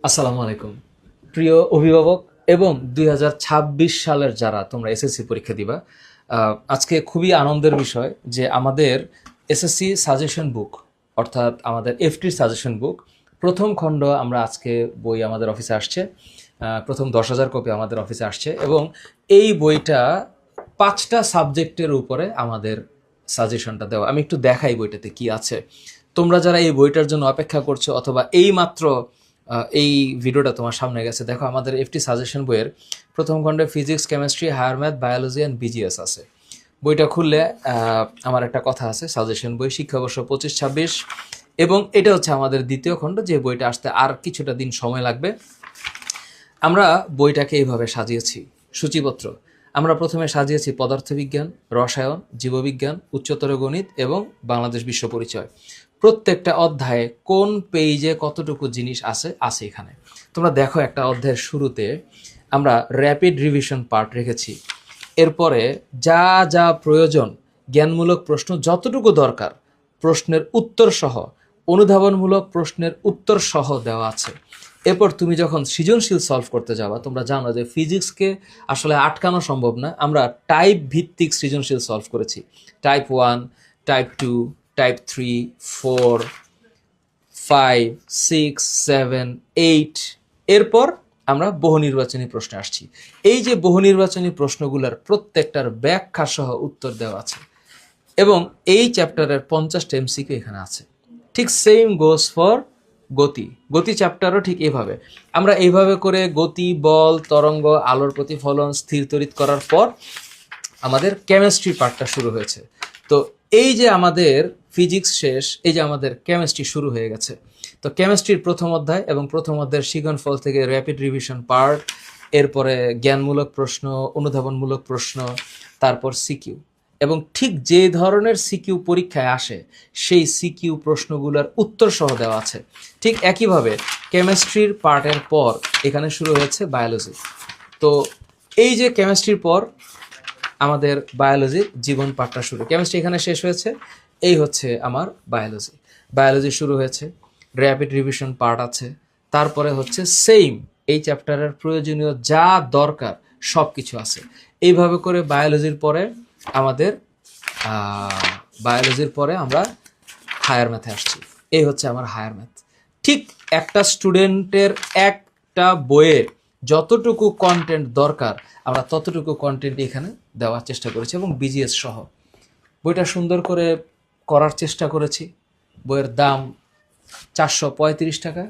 আসসালামু আলাইকুম প্রিয় অভিভাবক এবং 2026 সালের যারা তোমরা এসএসসি পরীক্ষা দিবা। আজকে খুবই আনন্দের বিষয় যে আমাদের এসএসসি সাজেশন বুক অর্থাৎ আমাদের এফটির সাজেশন বুক প্রথম খণ্ড আমরা আজকে বই আমাদের অফিসে আসছে। প্রথম 10,000 কপি আমাদের অফিসে আসছে এবং এই বইটা 5টা সাবজেক্টের উপরে আমাদের সাজেশনটা দেওয়া। আমি একটু দেখাই বইটাতে কি আছে। তোমরা যারা এই বইটার জন্য অপেক্ষা করছো অথবা এই মাত্র এই ভিডিওটা তোমার সামনে গেছে, দেখো আমাদের এফটি সাজেশন বইয়ের প্রথম খণ্ডে physics, chemistry, higher math, biology and BGS আছে। বইটা খুললে আমার একটা কথা আছে, সাজেশন বই শিক্ষাবর্ষ 25-26, এবং এটা হচ্ছে আমাদের দ্বিতীয় খণ্ড, যে বইটা আসতে আর কিছুটা দিন সময় লাগবে। আমরা বইটাকে এইভাবে সাজিয়েছি। সূচিপত্র আমরা প্রথমে সাজিয়েছি পদার্থবিজ্ঞান, রসায়ন, জীববিজ্ঞান, উচ্চতর গণিত এবং বাংলাদেশ বিশ্ব পরিচয়। প্রত্যেকটা অধ্যায়ে কোন পেজে কতটুকু জিনিস আছে আছে এখানে। তোমরা দেখো একটা অধ্যায়ের শুরুতে আমরা র্যাপিড রিভিশন পার্ট রেখেছি। এরপরে যা যা প্রয়োজন, জ্ঞানমূলক প্রশ্ন যতটুকু দরকার, প্রশ্নের উত্তর সহ, অনুধাবনমূলক প্রশ্নের উত্তর সহ দেওয়া আছে। এরপর তুমি যখন সৃজনশীল সলভ করতে যাবা, তোমরা জানো যে ফিজিক্সকে আসলে আটকানো সম্ভব না। আমরা টাইপ ভিত্তিক সৃজনশীল সলভ করেছি। Type 1, type 2, type 3, 4, 5, 6, 7, 8। এরপর আমরা বহু নির্বাচনী প্রশ্নে আসছি। এই যে বহু নির্বাচনী প্রশ্নগুলোর প্রত্যেকটার ব্যাখ্যা সহ উত্তর দেওয়া আছে এবং এই চ্যাপ্টারের 50টা এমসিকিউ এখানে আছে। ঠিক সেম গোস ফর গতি। গতি চ্যাপ্টারও ঠিক এইভাবে। আমরা এইভাবে করে গতি, বল, তরঙ্গ, আলোর প্রতিফলন, স্থির তড়িৎ করার পর আমাদের কেমিস্ট্রি পার্টটা শুরু হয়েছে। তো এই যে আমাদের ফিজিক্স শেষ, এই যে আমাদের কেমিস্ট্রি শুরু হয়ে গেছে। তো কেমিস্ট্রির প্রথম অধ্যায় এবং প্রথম অধ্যায়ের শিগনফল থেকে র্যাপিড রিভিশন পার্ট, এরপরে জ্ঞানমূলক প্রশ্ন, অনুধাবনমূলক প্রশ্ন, তারপর সিকিউ। এবং ঠিক যে ধরনের সিকিউ পরীক্ষায় আসে সেই সিকিউ প্রশ্নগুলোর উত্তর সহ দেওয়া আছে। ঠিক একইভাবে কেমিস্ট্রির পার্টের পর এখানে শুরু হয়েছে বায়োলজি। তো এই যে কেমিস্ট্রির পর আমাদের বায়োলজির জীবন পাঠটা শুরু। কেমিস্ট্রি এখানে শেষ হয়েছে, এই হচ্ছে আমার বায়োলজি। বায়োলজি শুরু হয়েছে, র্যাপিড রিভিশন পার্ট আছে, তারপরে হচ্ছে সেম এই চ্যাপ্টারের প্রয়োজনীয় যা দরকার সব কিছু আছে। এইভাবে করে আমাদের বায়োলজির পরে আমরা হায়ার ম্যাথে আসছি। এই হচ্ছে আমার হায়ার ম্যাথ। ঠিক একটা স্টুডেন্টের একটা বইয়ের যতটুকু কন্টেন্ট দরকার আমরা ততটুকু কন্টেন্ট এখানে দেওয়ার চেষ্টা করেছি এবং বিজিএস সহ বইটা সুন্দর করে করার চেষ্টা করেছি। বইয়ের দাম 435 টাকা।